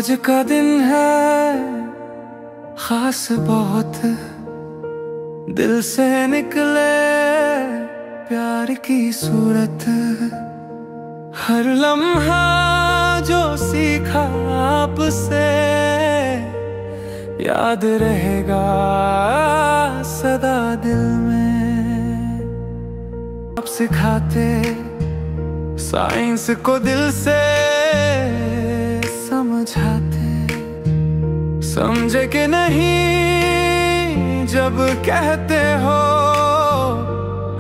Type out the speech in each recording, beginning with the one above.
आज का दिन है खास बहुत, दिल से निकले प्यार की सूरत। हर लम्हा जो सीखा आपसे याद रहेगा सदा दिल में। आप सिखाते साइंस को दिल से समझाते, समझे कि नहीं जब कहते हो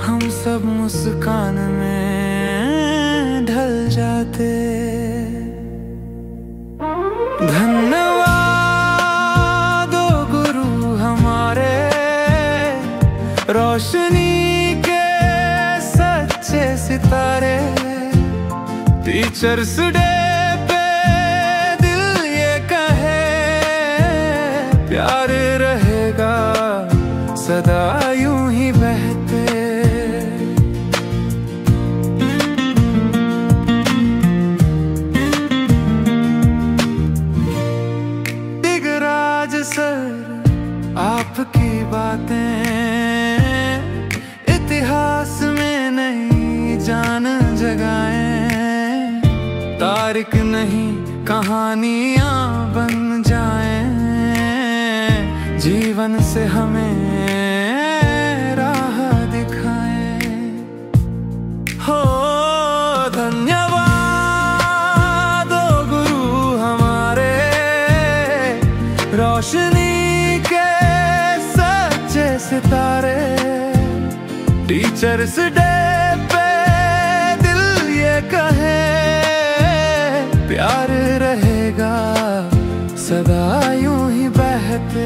हम सब मुस्कान में ढल जाते। धन्यवाद ओ गुरु हमारे, रोशनी के सच्चे सितारे। टीचर्स डे पे दिल ये कहे प्यार रहेगा सदा यूं ही बहते। दिगराज सर आपकी बातें इतिहास में नई जान जगाएं। तारीख नहीं कहानियां बन जाएं, जीवन से हमें राह दिखाएं। हो धन्यवाद ओ गुरु हमारे, रोशनी के सच्चे सितारे। टीचर्स डे पे दिल ये कहे प्यार रहेगा सदा यूं ही बहते।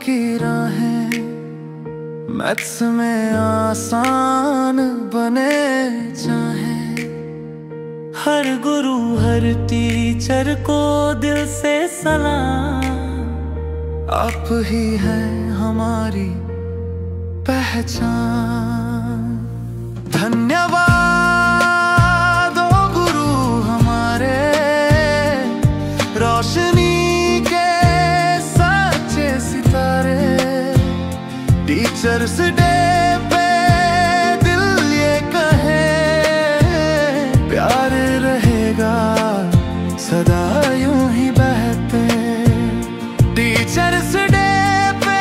की राहें मैथ्स में आसान बने चाहे। हर गुरु हर टीचर को दिल से सलाम। आप ही हैं हमारी पहचान। धन्यवाद ओ गुरु हमारे, रोशनी टीचर्स डे पे दिल ये कहे प्यार रहेगा सदा यूं ही बहते। टीचर्स डे पे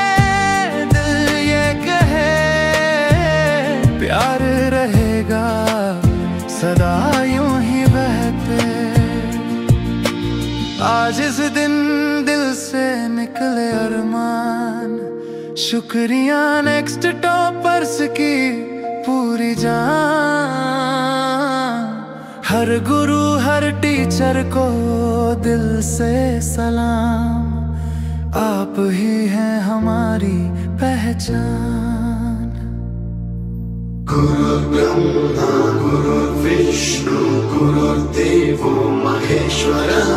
दिल ये कहे प्यार रहेगा सदा यूं ही बहते। आज इस दिन दिल से निकले अरमान, शुक्रिया नेक्स्ट टॉपर्स की पूरी जान। हर गुरु हर टीचर को दिल से सलाम। आप ही हैं हमारी पहचान। गुरु ब्रह्मा गुरु विष्णु गुरुर्देवो महेश्वरः,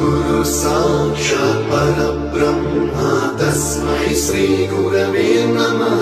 गुरु साक्षात् परब्रह्म तस्मै श्री गुरवे नमः।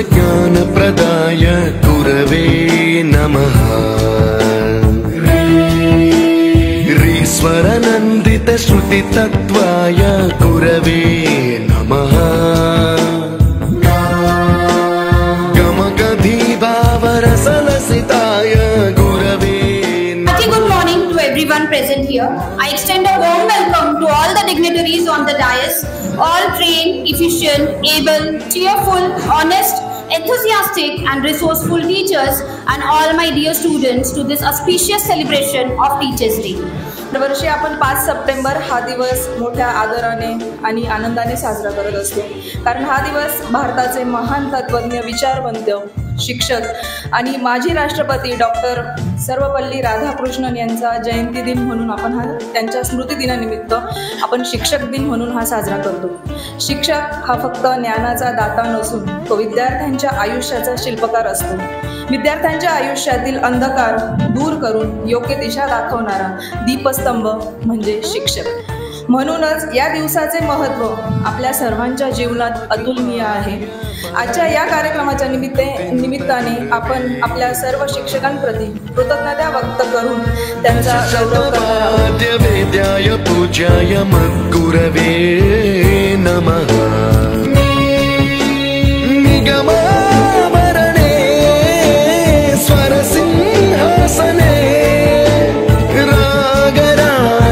ज्ञान प्रदाय गुरवे नमः। ईश्वरनन्दित श्रुति तत्वाय गुरवे नमः। गमगधी भावरसलसिताय गुरवे Superior, I extend a warm welcome to all the dignitaries on the dais, all trained, efficient, able, cheerful, honest, enthusiastic and resourceful teachers and all my dear students to this auspicious celebration of Teachers' Day. दरवर्षी आपण 5 September हा दिवस मोठ्या आदराने आणि आनंदाने साजरा करत असतो, कारण हा दिवस भारताचे महान तत्त्वज्ञ, विचारवंत, शिक्षक आणि माजी राष्ट्रपती डॉक्टर सर्वपल्ली राधाकृष्णन यांचा जयंती दिन म्हणून आपण त्यांच्या स्मृतिदिनानिमित्त आपण शिक्षक दिन म्हणून हा साजरा करतो. शिक्षक हा फक्त ज्ञानाचा दाता नसून तो विद्यार्थ्यांच्या आयुष्याचा शिल्पकार असतो. विद्यार्थ्यांच्या आयुष्यातील अंधकार दूर करून योग्य दिशा दाखवणारा दीपस्तंभ म्हणजे शिक्षक. म्हणूनच या दिवसाचे महत्त्व आपल्या सर्वांच्या जीवनात अतुलनीय आहे. आजच्या या कार्यक्रमाच्या निमित्ताने आपण आपल्या सर्व शिक्षकांप्रती कृतज्ञता व्यक्त करून त्यांचा गौरव करणार आहोत. वेद्याय पूजाय मद्गुरवे नमः. निगमावरणे स्वरसिंहासने रागराजराजं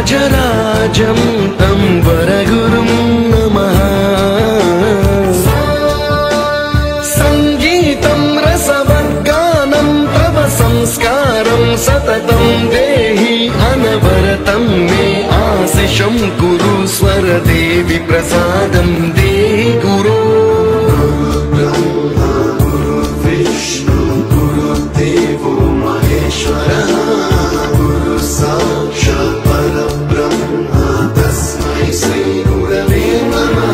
तं वरगुरुं नमः. संगीतं रसवद्गानं तव संस्कारं सततं देहि अनवरतं मे आशिषं कुरु स्वरदेवि प्रसादं देहि गुरो. ब्रह्मा गुरुर्विष्णु गुरुर्देवो महेश्वरः गुरु साक्षात् परब्रह्म तस्मै श्री गुरवे नमः.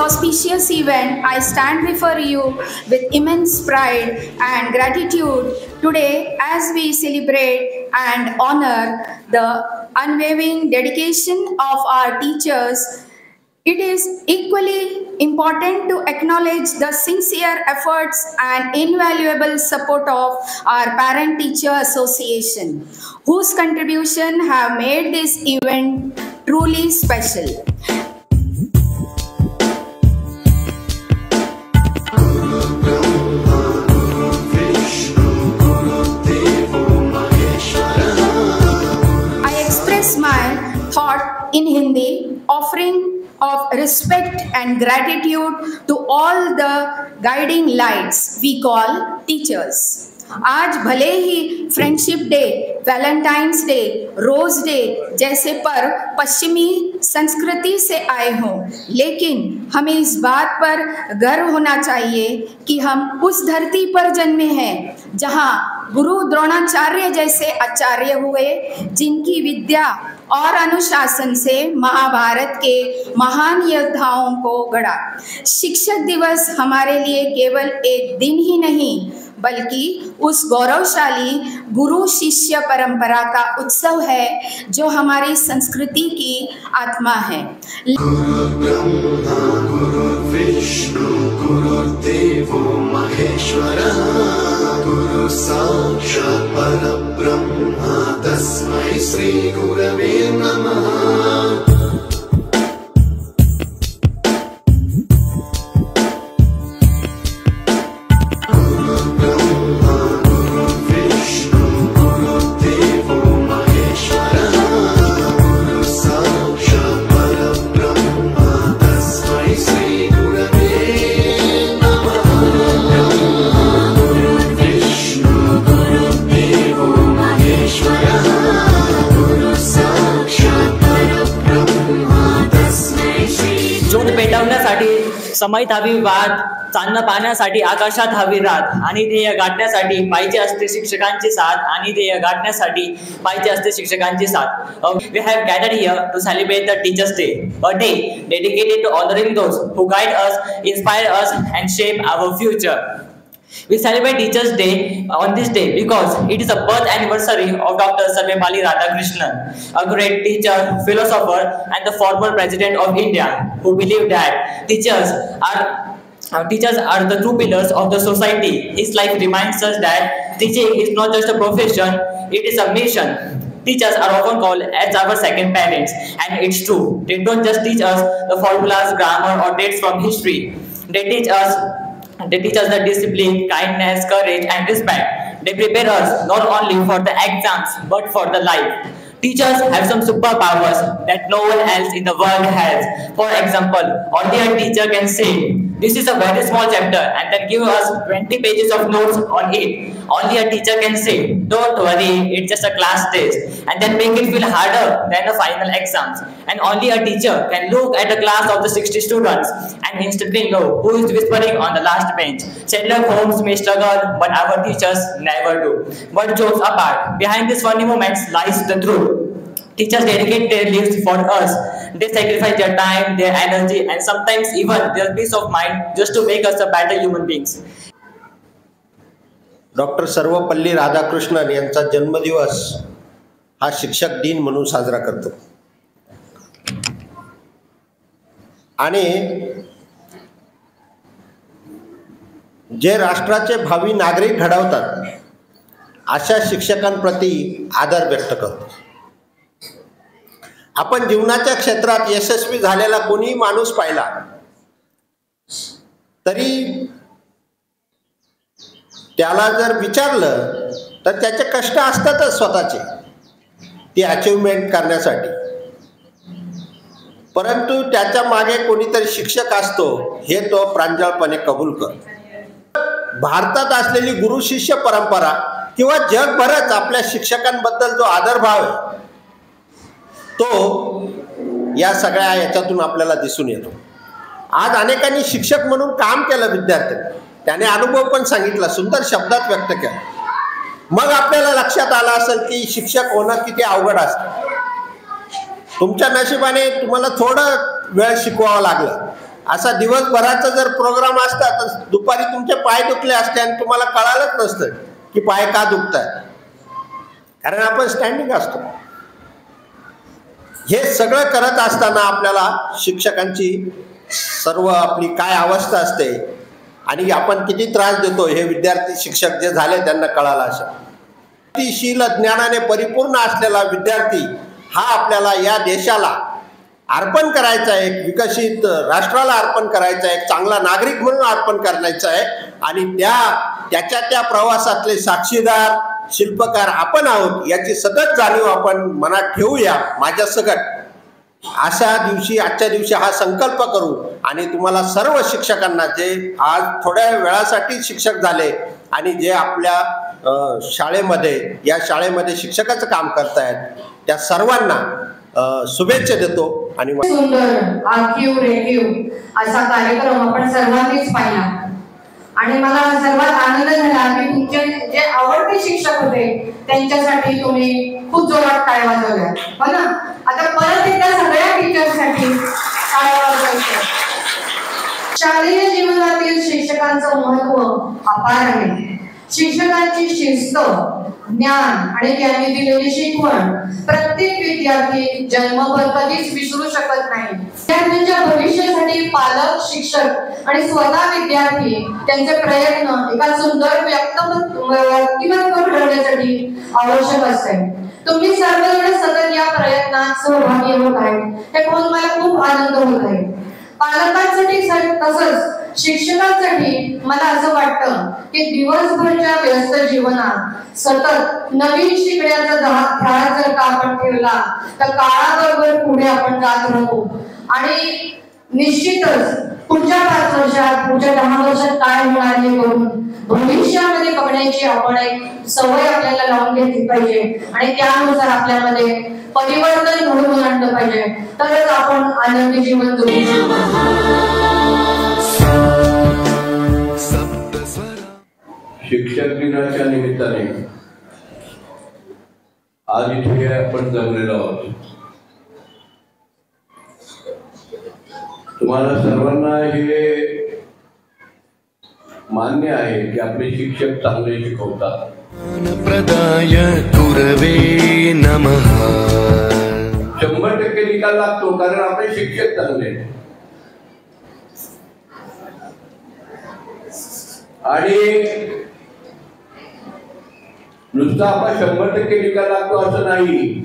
Auspicious event, I stand before you with immense pride and gratitude today as we celebrate and honor the unwavering dedication of our teachers. It is equally important to acknowledge the sincere efforts and invaluable support of our Parent-Teacher Association, whose contribution have made this event truly special. In Hindi, offering of respect and gratitude to all the guiding lights we call teachers. आज भले ही friendship day, valentine's day, rose day जैसे पर्व पश्चिमी संस्कृति से आए हों, लेकिन हमें इस बात पर गर्व होना चाहिए कि हम उस धरती पर जन्मे हैं जहां गुरु द्रोणाचार्य जैसे आचार्य हुए, जिनकी विद्या और अनुशासन से महाभारत के महान योद्धाओं को गढ़ा. शिक्षक दिवस हमारे लिए केवल एक दिन ही नहीं बल्कि उस गौरवशाली गुरु शिष्य परंपरा का उत्सव है जो हमारी संस्कृति की आत्मा है. गुरु ब्रह्मा गुरुर्विष्णु गुरुर्देवो महेश्वरः गुरु साक्षात् परब्रह्म तस्मै श्री गुरवे नमः. Guru समयित हवी वाद, चांदणं पाहण्यासाठी आकाशात हवी रात, आणि ध्येय गाठण्यासाठी पाहिजे असते शिक्षकांची साथ, आणि ध्येय गाठण्यासाठी पाहिजे असते शिक्षकांची साथ. We have gathered here to celebrate the Teachers' Day, a day dedicated to honoring those who guide us, inspire us, and shape our future. We celebrate Teachers' Day on this day because it is the birth anniversary of Dr. Sarvepalli Radhakrishnan, a great teacher, philosopher, and the former president of India, who believed that teachers are the true pillars of the society. His life reminds us that teaching is not just a profession, it is a mission. Teachers are often called as our second parents, and it's true. They don't just teach us the formulas, grammar, or dates from history. They teach us the discipline, kindness, courage, and respect. They prepare us not only for the exams but for the life. Teachers have some superpowers that no one else in the world has. For example, only a teacher can say, "This is a very small chapter," and then give us 20 pages of notes on it. Only a teacher can say, "Don't worry, it's just a class test," and then make it feel harder than the final exams. And only a teacher can look at a class of the 60 students and instantly know who is whispering on the last bench. Sherlock Holmes may struggle, but our teachers never do. But jokes apart, behind these funny moments lies the truth. Teachers dedicate their lives for us. They sacrifice their time, their energy, and sometimes even their peace of mind just to make us a better human beings. Doctor Sarvepalli Radhakrishnan यांचा जन्मदिवस हा शिक्षक दिन म्हणून साजरा करतो. आणि जे राष्ट्राचे भावी नागरिक घडवतात अशा शिक्षकांप्रती आदर व्यक्त करतो. आपण जीवनाच्या क्षेत्रात यशस्वी झालेला कोणीही माणूस पाहिला तरी त्याला जर विचारलं तर त्याचे कष्ट असतातच स्वतःचे ती अचिव्हमेंट करण्यासाठी, परंतु त्याच्या मागे कोणीतरी शिक्षक असतो हे तो प्रांजळपणे कबूल करतो. भारतात असलेली गुरु शिष्य परंपरा किंवा जगभरच आपल्या शिक्षकांबद्दल जो आदरभाव आहे तो या सगळ्या याच्यातून आपल्याला दिसून येतो. आज अनेकांनी शिक्षक म्हणून काम केलं विद्यार्थ्यांनी, त्याने अनुभव पण सांगितला, सुंदर शब्दात व्यक्त केला. मग आपल्याला लक्षात आलं असेल की शिक्षक होणं किती अवघड असतं. तुमच्या नशिबाने तुम्हाला थोडं वेळ शिकवावं लागलं. असा दिवसभराचा जर प्रोग्राम असता तर दुपारी तुमचे पाय दुखले असते आणि तुम्हाला कळालंच नसतं की पाय का दुखतात, कारण आपण स्टँडिंग असतो. हे सगळं करत असताना आपल्याला शिक्षकांची सर्व आपली काय अवस्था असते आणि आपण किती त्रास देतो हे विद्यार्थी शिक्षक जे झाले त्यांना कळालं असेल. शील ज्ञानाने परिपूर्ण असलेला विद्यार्थी हा आपल्याला या देशाला अर्पण करायचा आहे, एक विकसित राष्ट्राला अर्पण करायचा आहे, एक चांगला नागरिक म्हणून अर्पण करायचा आहे. आणि त्या प्रवासातले साक्षीदार शिल्पकार आपण आहोत याची सतत जाणीव आपण मनात ठेवूया. माझ्या सगट आजच्या दिवशी हा संकल्प करू आणि तुम्हाला सर्व शिक्षकांना जे आज थोड्या वेळासाठी शिक्षक झाले आणि जे आपल्या या शाळेमध्ये शिक्षकाचं काम करतायत त्या सर्वांना शुभेच्छा देतो. आणि सुंदर आखीव रेखीव असा कार्यक्रम आपण सर्वांनीच पाहिला आणि मला सर्वात आनंद झाला की तुमचे जे आवडते शिक्षक होते त्यांच्यासाठी तुम्ही खूप जोरात टाळ्या वाजवल्या. हो ना, आता परत एकदा सगळ्या टीचर्ससाठी टाळ्या वाजवायच्या. शालेय जीवनातील शिक्षकांचं महत्व अपार आहे. शिक्षकांची शिस्त, ज्ञान आणि त्यांनी दिलेली शिकवण प्रत्येक विद्यार्थी जन्मभर कधीच विसरू शकत नाही. विद्यार्थ्यांच्या भविष्यासाठी पालक, शिक्षक आणि स्वतः विद्यार्थी त्यांचे प्रयत्न एका सुंदर व्यक्तिमत्व घडवण्यासाठी आवश्यक असते. तुम्ही सर्वजण सतत या प्रयत्नात सहभागी होत आहेत हे पाहून मला खूप आनंद होत आहे. पालकांसाठी तसंच शिक्षकांसाठी मला असं वाटतं की दिवसभरच्या व्यस्त जीवनात सतत नवीन शिकण्याचा ध्यास जर का आपण ठेवला तर काळाबरोबर पुढे आपण जात राहू आणि निश्चितच पुढच्या 5 वर्षात, पुढच्या 10 वर्षात काय होणार हे करून भविष्यामध्ये बघण्याची आपण एक सवय आपल्याला लावून घेतली पाहिजे आणि त्यानुसार आपल्यामध्ये परिवर्तन घडवून आणलं पाहिजे, तरच आपण आनंदी जीवन जगू शकतो. शिक्षक दिनाच्या निमित्ताने आज इथे आपण जमलेलो आहोत. तुम्हाला सर्वांना हे मान्य आहे की आपले शिक्षक चांगले शिकवतात. प्रदाय गुरवे नमः. 100% निकाल लागतो कारण आपले शिक्षक चांगले आणि नुसता आपला 100% निकाल लागतो असं नाही.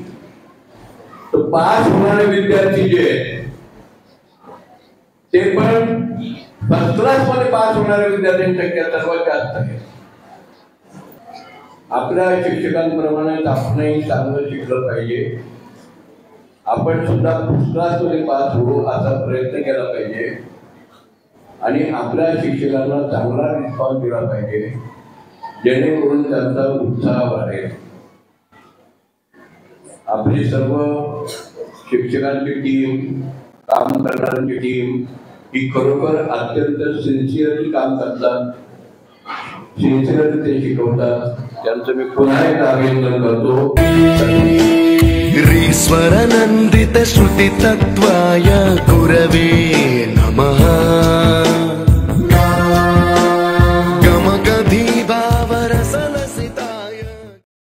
तो पास होणारे विद्यार्थी जे ते पण फर्स्ट क्लास मध्ये पास होणाऱ्या विद्यार्थ्यांची संख्या सर्वात जास्त आहे. आपल्या शिक्षकांप्रमाणे आपणही चांगलं शिकलं पाहिजे. आपण सुद्धा फर्स्ट क्लास मध्ये पास होऊ असा प्रयत्न केला पाहिजे आणि आपल्या शिक्षकांना चांगला रिस्पॉन्स दिला पाहिजे जेणेकरून त्यांचा उत्साह वाढेल. आपली सर्व शिक्षकांची टीम, काम करणाऱ्यांची टीम ही खरोखर अत्यंत सिन्सिअरली काम करतात, सिन्सिअरली ते शिकवतात. त्यांचं मी पुन्हा एकदा अभिनंदन करतो. ईश्वरानंदित श्रुती तत्वाय गुरवे